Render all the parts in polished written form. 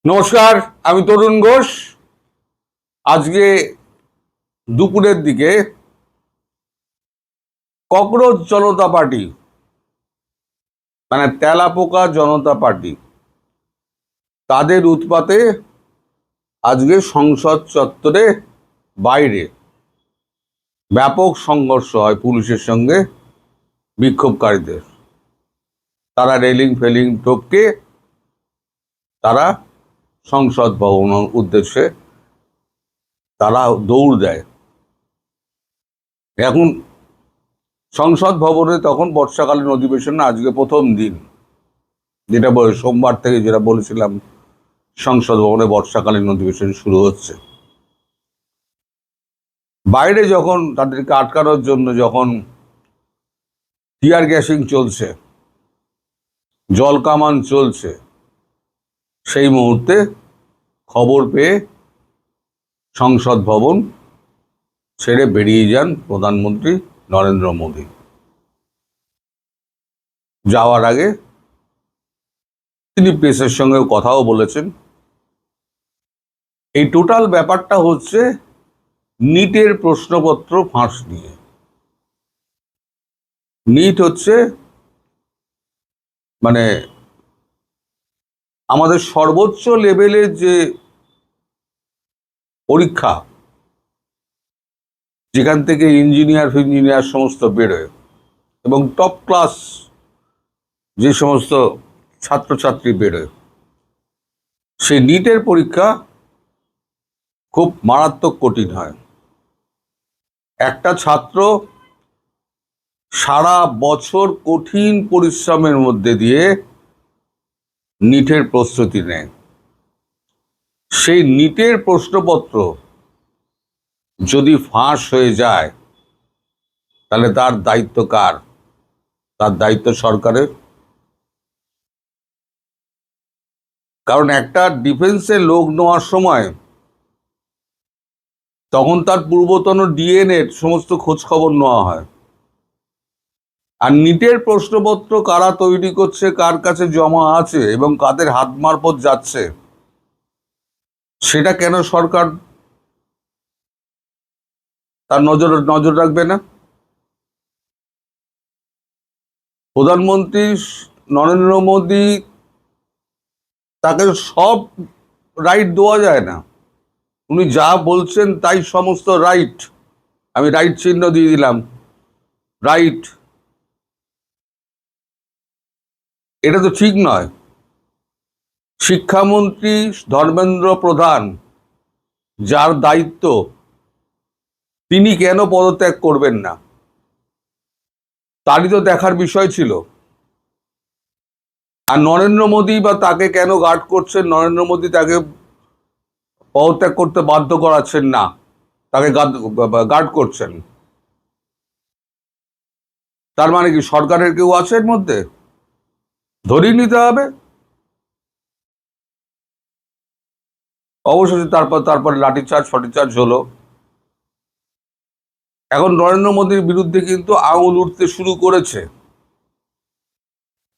নমস্কার, আমি তরুণ ঘোষ। আজকে দুপুরের দিকে ককরোচ জনতা পার্টি মানে তেলাপোকা জনতা পার্টি তাদের উৎপাতে আজকে সংসদ চত্বরে বাইরে ব্যাপক সংঘর্ষ হয় পুলিশের সঙ্গে বিক্ষোভকারীদের। তারা রেলিং ফেলিং টপকে তারা সংসদ ভবনের উদ্দেশ্যে তারা দৌড় দেয়। এখন সংসদ ভবনে তখন বর্ষাকালীন অধিবেশন, আজকে প্রথম দিন, যেটা সোমবার থেকে যেটা বলেছিলাম সংসদ ভবনে বর্ষাকালীন অধিবেশন শুরু হচ্ছে। বাইরে যখন তাদেরকে আটকানোর জন্য যখন টিয়ার গ্যাসিং চলছে, জল কামান চলছে, সেই মুহূর্তে খবর পেয়ে সংসদ ভবন ছেড়ে বেরিয়ে যান প্রধানমন্ত্রী নরেন্দ্র মোদী। যাওয়ার আগে তিনি প্রেসের সঙ্গে কথাও বলেছেন। এই টোটাল ব্যাপারটা হচ্ছে নিটের প্রশ্নপত্র ফাঁস নিয়ে। নিট হচ্ছে মানে আমাদের সর্বোচ্চ লেভেলের যে পরীক্ষা, যেখান থেকে ইঞ্জিনিয়ার সমস্ত বেরোয় এবং টপ ক্লাস যে সমস্ত ছাত্রছাত্রী বেরোয়, সেই নিটের পরীক্ষা খুব মারাত্মক কঠিন হয়। একটা ছাত্র সারা বছর কঠিন পরিশ্রমের মধ্যে দিয়ে নিটের প্রস্তুতি নেয়। সেই নিটের প্রশ্নপত্র যদি ফাঁস হয়ে যায় তাহলে তার দায়িত্ব কার? তার দায়িত্ব সরকারের। কারণ একটা ডিফেন্সে লোক নেওয়ার সময় তখন তার পূর্বতন ডিএনএর সমস্ত খোঁজ খবর নেওয়া হয়। আর নিটের প্রশ্নপত্র কারা তৈরি করছে, কার কাছে জমা আছে এবং কাদের হাত মারফত যাচ্ছে, সেটা কেন সরকার তার নজর রাখবে না? প্রধানমন্ত্রী নরেন্দ্র মোদী, তাকে সব রাইট দেওয়া যায় না। উনি যা বলছেন তাই সমস্ত রাইট। আমি রাইট চিহ্ন দিয়ে দিলাম, রাইট। এটা তো ঠিক নয়। শিক্ষামন্ত্রী ধর্মেন্দ্র প্রধান, যার দায়িত্ব, তিনি কেন পদত্যাগ করবেন না? তারই তো দেখার বিষয় ছিল। আর নরেন্দ্র মোদী বা তাকে কেন গার্ড করছেন? নরেন্দ্র মোদী তাকে পদত্যাগ করতে বাধ্য করাচ্ছেন না, তাকে গার্ড করছেন। তার মানে কি সরকারের কেউ আছে এর মধ্যে? ধরিয়ে নিতে হবে। অবশেষে তারপরে লাঠিচার্জ ফাটিচার্জ হলো। এখন নরেন্দ্র মোদীর বিরুদ্ধে কিন্তু আঙুল উঠতে শুরু করেছে।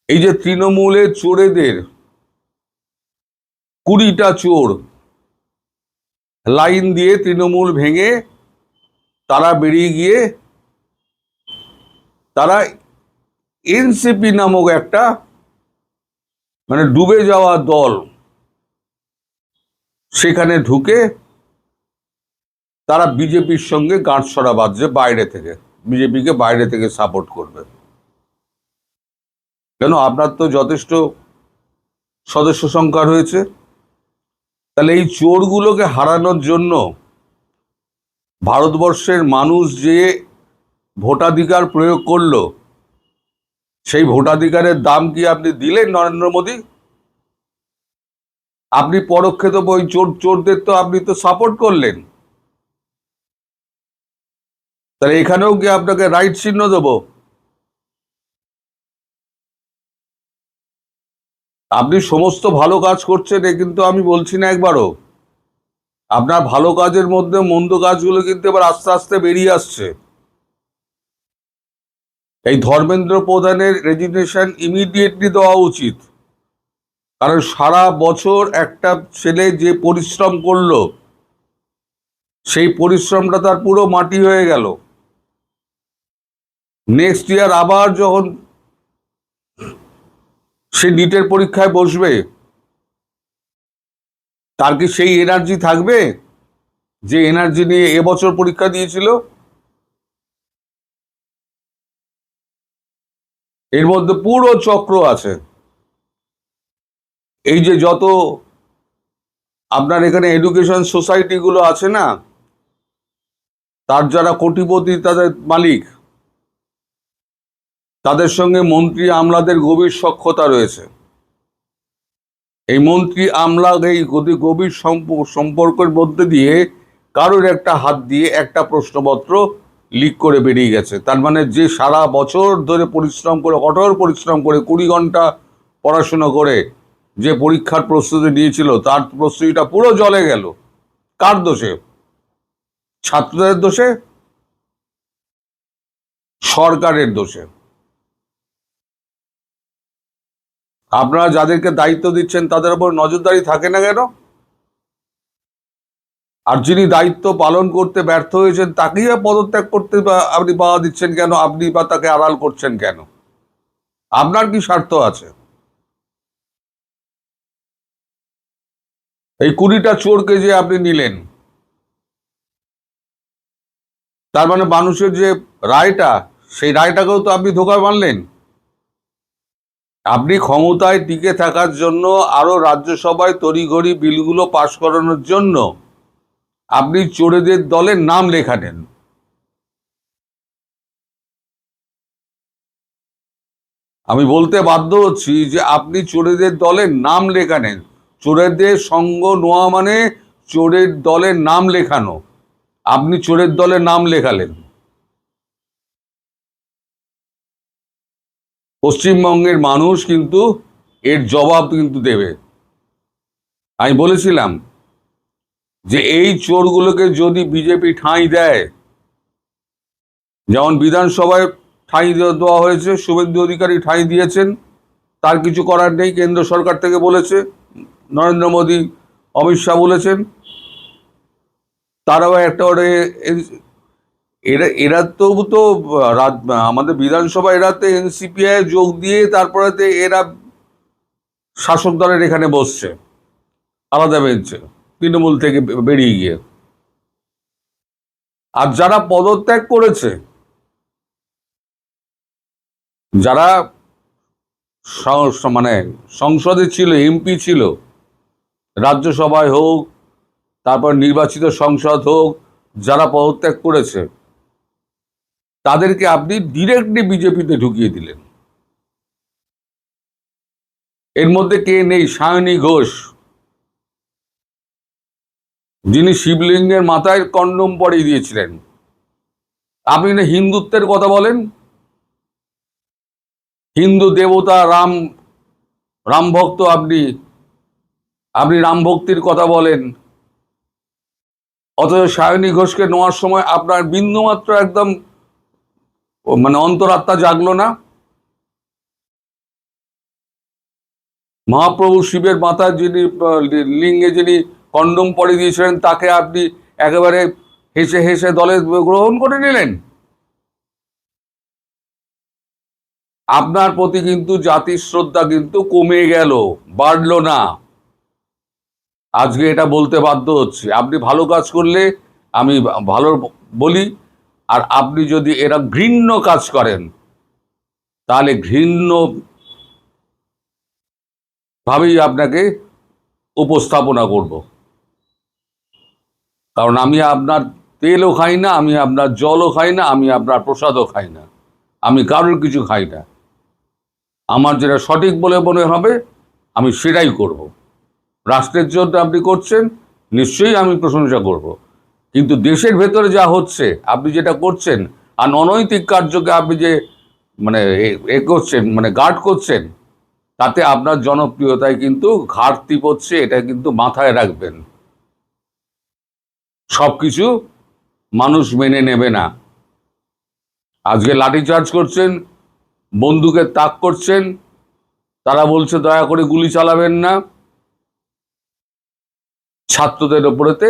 এই যে তৃণমূলের চোরেদের 20টা চোর লাইন দিয়ে তৃণমূল ভেঙে তারা বেরিয়ে গিয়ে তারা এনসিপি নামক একটা মানে ডুবে যাওয়া দল, সেখানে ঢুকে তারা বিজেপির সঙ্গে গাঁটছড়া বাঁধছে বাইরে থেকে, বিজেপিকে বাইরে থেকে সাপোর্ট করবে। কেন? আপনার তো যথেষ্ট সদস্য সংখ্যা রয়েছে। তাহলে এই চোরগুলোকে হারানোর জন্য ভারতবর্ষের মানুষ যে ভোটাধিকার প্রয়োগ করলো, সেই ভোটাধিকারের দাম কি আপনি দিলেন নরেন্দ্র মোদী? আপনি পরোক্ষে তো ওই চোরদের তো আপনি তো সাপোর্ট করলেন। তাহলে এখানেও কি আপনাকে রাইট চিহ্ন দেবো? আপনি সমস্ত ভালো কাজ করছেন, এ কিন্তু আমি বলছি না একবারও। আপনার ভালো কাজের মধ্যে মন্দ কাজগুলো কিন্তু এবার আস্তে আস্তে বেরিয়ে আসছে। এই ধর্মেন্দ্র প্রধানের রেজিগনেশন ইমিডিয়েটলি দেওয়া উচিত। কারণ সারা বছর একটা ছেলে যে পরিশ্রম করলো, সেই পরিশ্রমটা তার পুরো মাটি হয়ে গেল। নেক্সট ইয়ার আবার যখন সে নিটের পরীক্ষায় বসবে, তার কি সেই এনার্জি থাকবে যে এনার্জি নিয়ে এবছর পরীক্ষা দিয়েছিল? এর মধ্যে পুরো চক্র আছে। এই যে যত আপনার এখানে এডুকেশন সোসাইটি গুলো আছে না, তার যারা কোটিপতি, তাদের মালিক, তাদের সঙ্গে মন্ত্রী আমলাদের গভীর সখ্যতা রয়েছে। এই মন্ত্রী আমলা এই গভীর সম্পর্কের মধ্যে দিয়ে কারোর একটা হাত দিয়ে একটা প্রশ্নপত্র লিক করে বেরিয়ে গেছে। তার মানে যে সারা বছর ধরে পরিশ্রম করে, কঠোর পরিশ্রম করে 20 ঘন্টা পড়াশুনো করে যে পরীক্ষার প্রস্তুতি নিয়েছিল, তার প্রস্তুতিটা পুরো জলে গেল। কার দোষে? ছাত্রদের দোষে? সরকারের দোষে। আপনারা যাদেরকে দায়িত্ব দিচ্ছেন তাদের উপর নজরদারি থাকে না কেন? আর যিনি দায়িত্ব পালন করতে ব্যর্থ হয়েছেন তাকেই পদত্যাগ করতে আপনি বাধা দিচ্ছেন কেন? আপনি বা তাকে আড়াল করছেন কেন? আপনার কি স্বার্থ আছে? এই 20টা চোরকে যে আপনি নিলেন, তার মানে মানুষের যে রায়টা, সেই রায়টাকেও তো আপনি ধোঁকা মারলেন। আপনি ক্ষমতায় টিকে থাকার জন্য আরো রাজ্যসভায় তড়িঘড়ি বিলগুলো পাশ করানোর জন্য আপনি চোরেদের দলের নাম লেখানেন। আমি বলতে বাধ্য হচ্ছি যে আপনি চোরেদের দলের নাম লেখানেন। চোরেদের সঙ্গ নেওয়া মানে চোরের দলের নাম লেখানো। আপনি চোরের দলের নাম লেখালেন। পশ্চিমবঙ্গের মানুষ কিন্তু এর জবাব কিন্তু দেবে। আমি বলেছিলাম যে এই চোরগুলোকে যদি বিজেপি ঠাঁই দেয়, যেমন বিধানসভায় ঠাঁই দেওয়া হয়েছে, শুভেন্দু অধিকারী ঠাঁই দিয়েছেন, তার কিছু করার নেই, কেন্দ্র সরকার থেকে বলেছে, নরেন্দ্র মোদী, অমিত শাহ বলেছেন, তারাও একটা এরা এরা তো আমাদের বিধানসভা, এরাতে এনসিপিআই যোগ দিয়ে তারপরে এরা শাসক দলের এখানে বসছে আলাদা বেঞ্চে, তৃণমূল থেকে বেরিয়ে গিয়ে। আর যারা পদত্যাগ করেছে, যারা মানে সংসদে ছিল, এমপি ছিল, রাজ্যসভায় হোক, তারপর নির্বাচিত সংসদ হোক, যারা পদত্যাগ করেছে তাদেরকে আপনি ডিরেক্টলি বিজেপিতে ঢুকিয়ে দিলেন। এর মধ্যে কে নেই? সায়নী ঘোষ, যিনি শিবলিঙ্গের মাথায় কন্ডম পরিয়ে দিয়েছিলেন। আপনি না হিন্দুত্বের কথা বলেন, হিন্দু দেবতা রাম, রাম ভক্ত, আপনি আপনি রাম ভক্তির কথা বলেন, অথচ সায়নী ঘোষকে নেওয়ার সময় আপনার বিন্দুমাত্র একদম মানে অন্তরাত্মা জাগলো না। মহাপ্রভু শিবের মাথায় যিনি লিঙ্গে যিনি কন্ডম পরিয়ে দিয়েছিলেন, তাকে আপনি একেবারে হেসে হেসে দলে গ্রহণ করে নিলেন। আপনার প্রতি কিন্তু জাতির শ্রদ্ধা কিন্তু কমে গেল, বাড়লো না। আজকে এটা বলতে বাধ্য হচ্ছি। আপনি ভালো কাজ করলে আমি ভালো বলি, আর আপনি যদি এরা ঘৃণ্য কাজ করেন তাহলে ঘৃণ্য ভাবেই আপনাকে উপস্থাপনা করব। কারণ আমি আপনার তেলও খাই না, আমি আপনার জলও খাই না, আমি আপনার প্রসাদও খাই না, আমি কারোর কিছু খাই না। আমার যেটা সঠিক বলে মনে হবে আমি সেটাই করব। রাষ্ট্রের জন্য আপনি করছেন, নিশ্চয়ই আমি প্রশংসা করব। কিন্তু দেশের ভেতরে যা হচ্ছে, আপনি যেটা করছেন, আর অনৈতিক কার্যকে আপনি যে মানে এ করছেন, মানে গার্ড করছেন, তাতে আপনার জনপ্রিয়তায় কিন্তু ঘাটতি পড়ছে। এটা কিন্তু মাথায় রাখবেন। সবকিছু মানুষ মেনে নেবে না। আজকে লাঠিচার্জ করছেন, বন্দুকের তাক করছেন, তারা বলছে দয়া করে গুলি চালাবেন না, ছাত্রদের ওপরেতে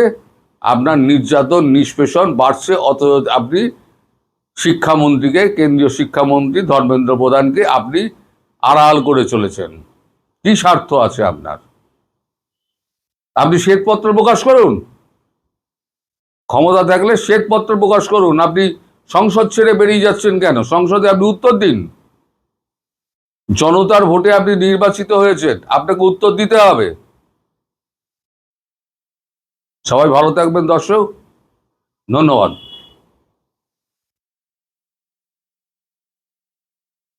আপনার নির্যাতন নিষ্পেষণ বাড়ছে, অথচ আপনি শিক্ষামন্ত্রীকে, কেন্দ্রীয় শিক্ষামন্ত্রী ধর্মেন্দ্র প্রধানকে আপনি আড়াল করে চলেছেন। কি স্বার্থ আছে আপনার? আপনি শ্বেতপত্র প্রকাশ করুন, ক্ষমতা থাকলে শ্বেতপত্র প্রকাশ করুন। আপনি সংসদ ছেড়ে বেরিয়ে যাচ্ছেন কেন? সংসদে আপনি উত্তর দিন। জনতার ভোটে আপনি নির্বাচিত হয়েছেন, আপনাকে উত্তর দিতে হবে। সবাই ভালো থাকবেন দর্শক, ধন্যবাদ।